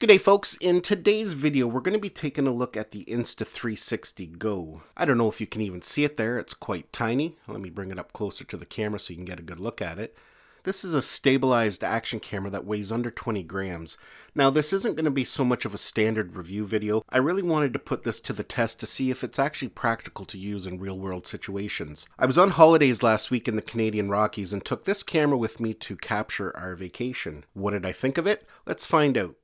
G'day folks, in today's video we're going to be taking a look at the Insta360 Go. I don't know if you can even see it there, it's quite tiny. Let me bring it up closer to the camera so you can get a good look at it. This is a stabilized action camera that weighs under 20 grams. Now this isn't going to be so much of a standard review video. I really wanted to put this to the test to see if it's actually practical to use in real world situations. I was on holidays last week in the Canadian Rockies and took this camera with me to capture our vacation. What did I think of it? Let's find out.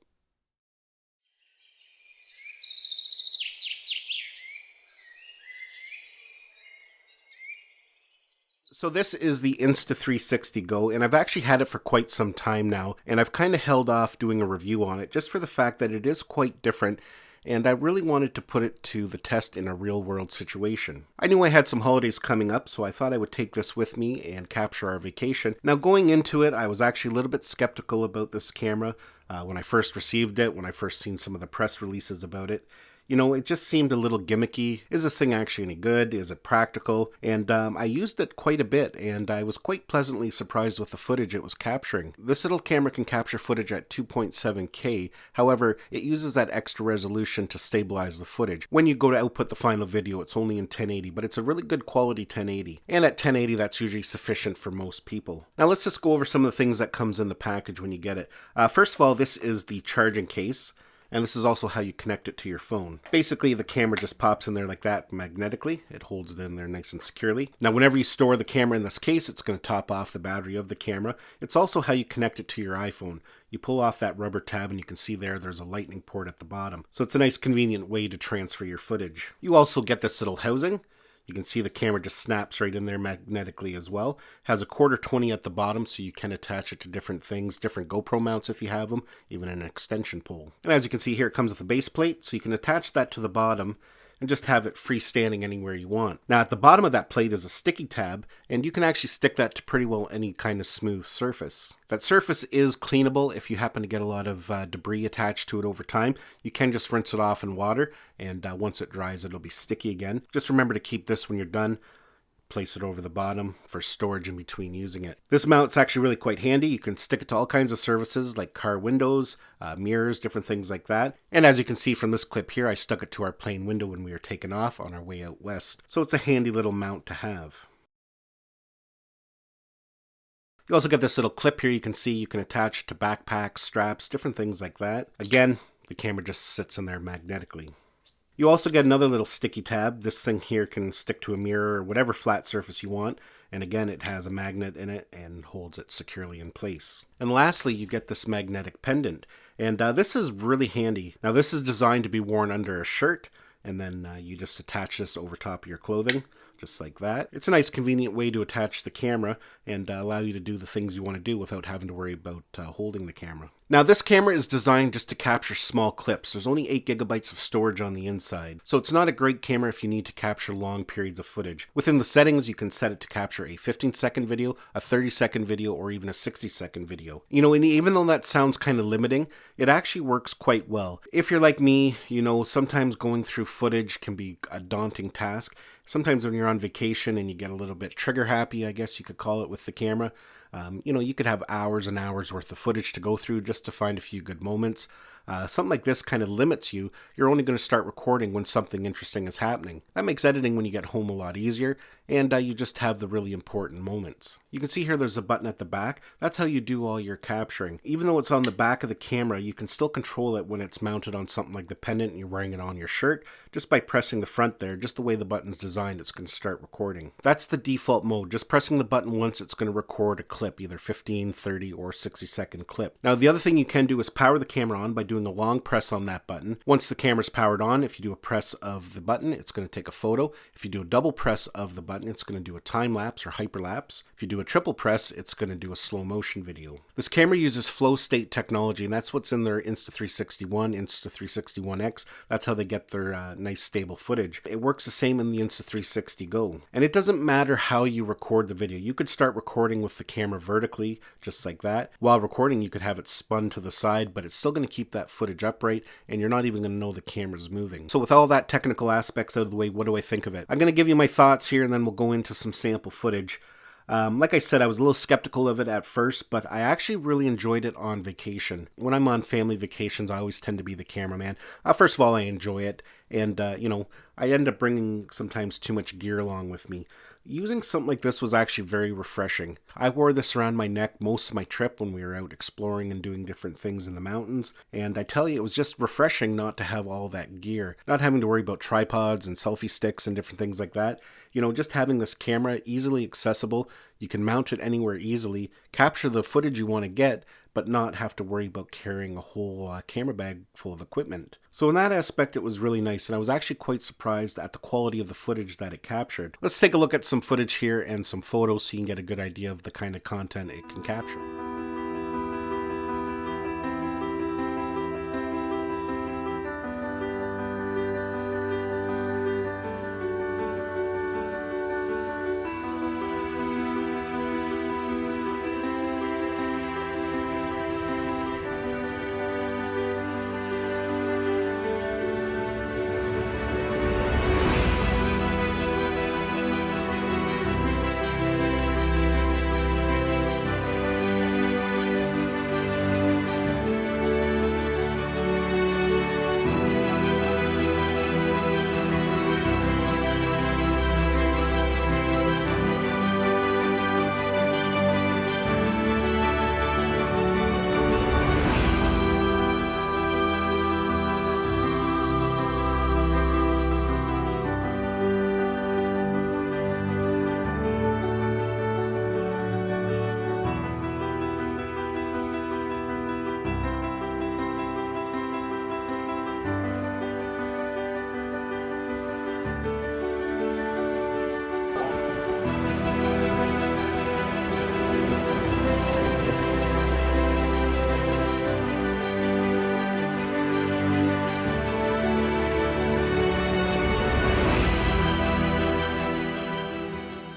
So this is the Insta360 Go, and I've actually had it for quite some time now, and I've kind of held off doing a review on it just for the fact that it is quite different, and I really wanted to put it to the test in a real-world situation. I knew I had some holidays coming up, so I thought I would take this with me and capture our vacation. Now going into it, I was actually a little bit skeptical about this camera when I first received it, when I first seen some of the press releases about it. You know, it just seemed a little gimmicky. Is this thing actually any good? Is it practical? And I used it quite a bit, and I was quite pleasantly surprised with the footage it was capturing. This little camera can capture footage at 2.7K. However, it uses that extra resolution to stabilize the footage. When you go to output the final video, it's only in 1080, but it's a really good quality 1080. And at 1080, that's usually sufficient for most people. Now let's just go over some of the things that comes in the package when you get it. First of all, this is the charging case. And this is also how you connect it to your phone. Basically, the camera just pops in there like that magnetically. It holds it in there nice and securely. Now, whenever you store the camera in this case, it's going to top off the battery of the camera. It's also how you connect it to your iPhone. You pull off that rubber tab and you can see there's a lightning port at the bottom. So it's a nice convenient way to transfer your footage. You also get this little housing. You can see the camera just snaps right in there magnetically as well. Has a 1/4 at the bottom, so you can attach it to different things, different GoPro mounts if you have them, even an extension pole. And as you can see here, it comes with a base plate, so you can attach that to the bottom and just have it freestanding anywhere you want. Now at the bottom of that plate is a sticky tab, and you can actually stick that to pretty well any kind of smooth surface. That surface is cleanable if you happen to get a lot of debris attached to it over time. You can just rinse it off in water, and once it dries it'll be sticky again. Just remember to keep this when you're done. Place it over the bottom for storage in between using it. This mount's actually really quite handy. You can stick it to all kinds of surfaces like car windows, mirrors, different things like that. And as you can see from this clip here, I stuck it to our plane window when we were taking off on our way out west. So it's a handy little mount to have. You also get this little clip here. You can see you can attach it to backpacks, straps, different things like that. Again, the camera just sits in there magnetically. You also get another little sticky tab. This thing here can stick to a mirror or whatever flat surface you want. And again, it has a magnet in it and holds it securely in place. And lastly, you get this magnetic pendant. And this is really handy. Now this is designed to be worn under a shirt, and then you just attach this over top of your clothing, just like that. It's a nice convenient way to attach the camera and allow you to do the things you want to do without having to worry about holding the camera. Now this camera is designed just to capture small clips. There's only 8 gigabytes of storage on the inside. So it's not a great camera if you need to capture long periods of footage. Within the settings, you can set it to capture a 15-second video, a 30-second video, or even a 60-second video. You know, and even though that sounds kind of limiting, it actually works quite well. If you're like me, you know, sometimes going through footage can be a daunting task. Sometimes when you're on vacation and you get a little bit trigger happy, I guess you could call it, with the camera, you know, you could have hours and hours worth of footage to go through just to find a few good moments. Something like this kind of limits you. You're only going to start recording when something interesting is happening. That makes editing when you get home a lot easier, and you just have the really important moments. You can see here there's a button at the back. That's how you do all your capturing. Even though it's on the back of the camera, you can still control it when it's mounted on something like the pendant and you're wearing it on your shirt. Just by pressing the front there, just the way the button's designed, it's going to start recording. That's the default mode. Just pressing the button once, it's going to record a clip, either 15, 30, or 60-second clip. Now the other thing you can do is power the camera on by doing a long press on that button. Once the camera's powered on, if you do a press of the button, it's going to take a photo. If you do a double press of the button, it's going to do a time lapse or hyperlapse. If you do a triple press, it's going to do a slow motion video. This camera uses FlowState technology, and that's what's in their Insta360 One, Insta360 One X. That's how they get their nice stable footage. It works the same in the Insta360 Go. And it doesn't matter how you record the video. You could start recording with the camera vertically, just like that. While recording, you could have it spun to the side, but it's still going to keep that footage upright, and you're not even going to know the camera's moving. So with all that technical aspects out of the way, what do I think of it? I'm going to give you my thoughts here, and then we'll go into some sample footage. Like I said, I was a little skeptical of it at first, but I actually really enjoyed it on vacation. When I'm on family vacations, I always tend to be the cameraman. First of all, I enjoy it, and I end up bringing sometimes too much gear along with me. Using something like this was actually very refreshing. I wore this around my neck most of my trip when we were out exploring and doing different things in the mountains, and I tell you, it was just refreshing not to have all that gear, not having to worry about tripods and selfie sticks and different things like that. Just having this camera easily accessible, you can mount it anywhere easily, capture the footage you want to get, but not have to worry about carrying a whole camera bag full of equipment. So in that aspect, it was really nice, and I was actually quite surprised at the quality of the footage that it captured. Let's take a look at some footage here and some photos so you can get a good idea of the kind of content it can capture.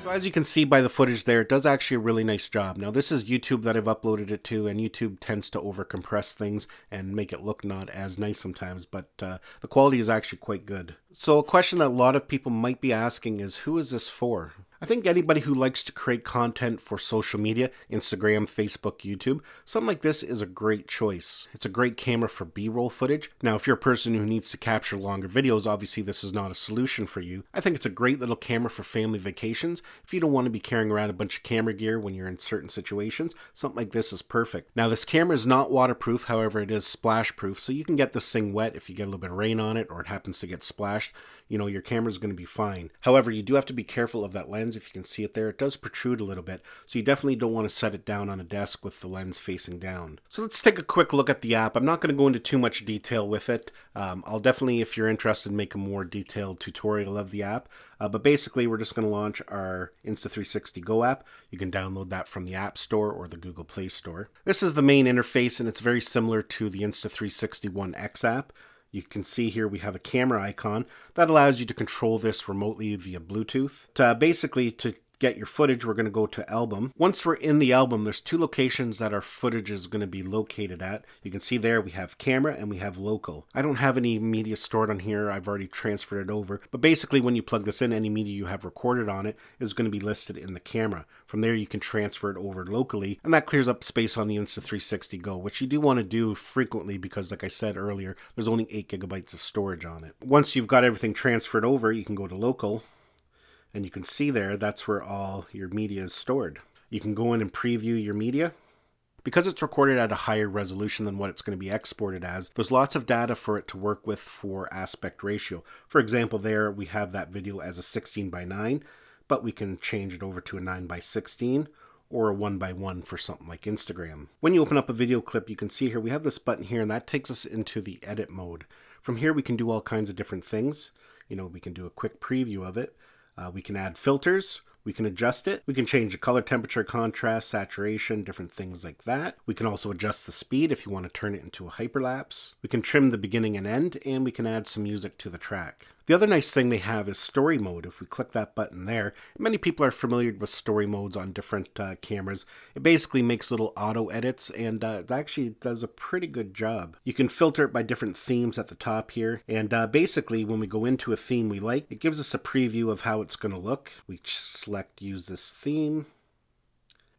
As you can see by the footage there, it does actually a really nice job. Now this is YouTube that I've uploaded it to, and YouTube tends to overcompress things and make it look not as nice sometimes, but the quality is actually quite good. So a question that a lot of people might be asking is, who is this for? I think anybody who likes to create content for social media, Instagram, Facebook, YouTube, something like this is a great choice. It's a great camera for B-roll footage. Now, if you're a person who needs to capture longer videos, obviously this is not a solution for you. I think it's a great little camera for family vacations. If you don't want to be carrying around a bunch of camera gear when you're in certain situations, something like this is perfect. Now, this camera is not waterproof, however, it is splash proof, so you can get this thing wet if you get a little bit of rain on it or it happens to get splashed. Your camera's going to be fine. However, you do have to be careful of that lens. If you can see it there, it does protrude a little bit, so you definitely don't want to set it down on a desk with the lens facing down. So let's take a quick look at the app. I'm not going to go into too much detail with it. I'll definitely, if you're interested, make a more detailed tutorial of the app. But basically, we're just going to launch our Insta360 Go app. You can download that from the App Store or the Google Play Store. This is the main interface, and it's very similar to the Insta360 One X app. You can see here we have a camera icon that allows you to control this remotely via Bluetooth. To get your footage, we're going to go to album. Once we're in the album, there's two locations that our footage is going to be located at. You can see there we have camera and we have local. I don't have any media stored on here. I've already transferred it over. But basically, when you plug this in, any media you have recorded on it is going to be listed in the camera. From there, you can transfer it over locally, and that clears up space on the Insta360 Go, which you do want to do frequently because, like I said earlier, there's only 8 gigabytes of storage on it. Once you've got everything transferred over, you can go to local. And you can see there, that's where all your media is stored. You can go in and preview your media. Because it's recorded at a higher resolution than what it's going to be exported as, there's lots of data for it to work with for aspect ratio. For example, there we have that video as a 16:9, but we can change it over to a 9:16 or a 1:1 for something like Instagram. When you open up a video clip, you can see here we have this button here, and that takes us into the edit mode. From here, we can do all kinds of different things. We can do a quick preview of it. We can add filters, we can adjust it, we can change the color, temperature, contrast, saturation, different things like that. We can also adjust the speed if you want to turn it into a hyperlapse. We can trim the beginning and end, and we can add some music to the track. The other nice thing they have is story mode. If we click that button there, many people are familiar with story modes on different cameras. It basically makes little auto edits, and it actually does a pretty good job. You can filter it by different themes at the top here, and basically when we go into a theme we like, it gives us a preview of how it's going to look. We select use this theme.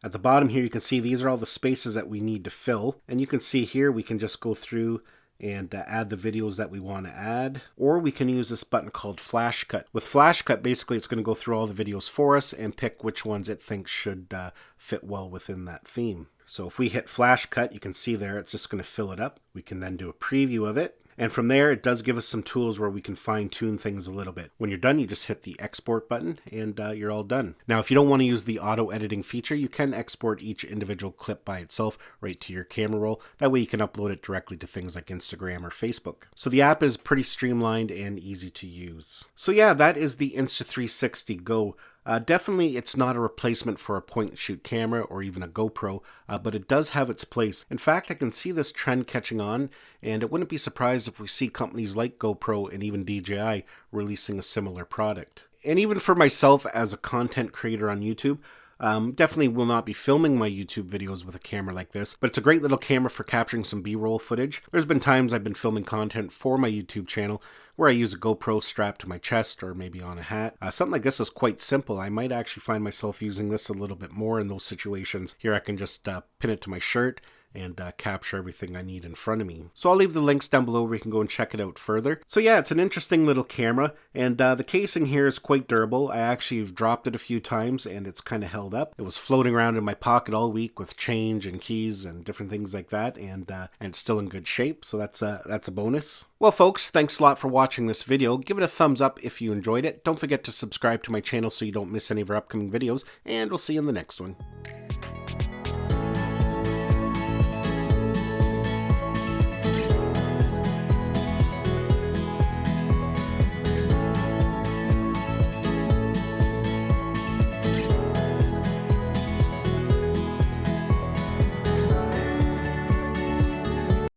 At the bottom here, you can see these are all the spaces that we need to fill. And you can see here, we can just go through and add the videos that we want to add, or we can use this button called Flash Cut. With Flash Cut, basically it's going to go through all the videos for us and pick which ones it thinks should fit well within that theme. So if we hit Flash Cut, you can see there it's just going to fill it up. We can then do a preview of it. And from there, it does give us some tools where we can fine-tune things a little bit. When you're done, you just hit the export button and you're all done. Now, if you don't want to use the auto editing feature, you can export each individual clip by itself right to your camera roll. That way you can upload it directly to things like Instagram or Facebook. So the app is pretty streamlined and easy to use. So yeah, that is the Insta360 Go. Definitely, it's not a replacement for a point-and-shoot camera or even a GoPro, but it does have its place. In fact, I can see this trend catching on, and it wouldn't be surprised if we see companies like GoPro and even DJI releasing a similar product. And even for myself as a content creator on YouTube, definitely will not be filming my YouTube videos with a camera like this, but it's a great little camera for capturing some B-roll footage. There's been times I've been filming content for my YouTube channel where I use a GoPro strapped to my chest or maybe on a hat. Something like this is quite simple. I might actually find myself using this a little bit more in those situations. Here I can just pin it to my shirt and capture everything I need in front of me. So I'll leave the links down below where you can go and check it out further. So yeah, it's an interesting little camera, and the casing here is quite durable. I actually have dropped it a few times and it's kind of held up. It was floating around in my pocket all week with change and keys and different things like that, and it's still in good shape, so that's a bonus. Well folks, thanks a lot for watching this video. Give it a thumbs up if you enjoyed it. Don't forget to subscribe to my channel so you don't miss any of our upcoming videos, and we'll see you in the next one.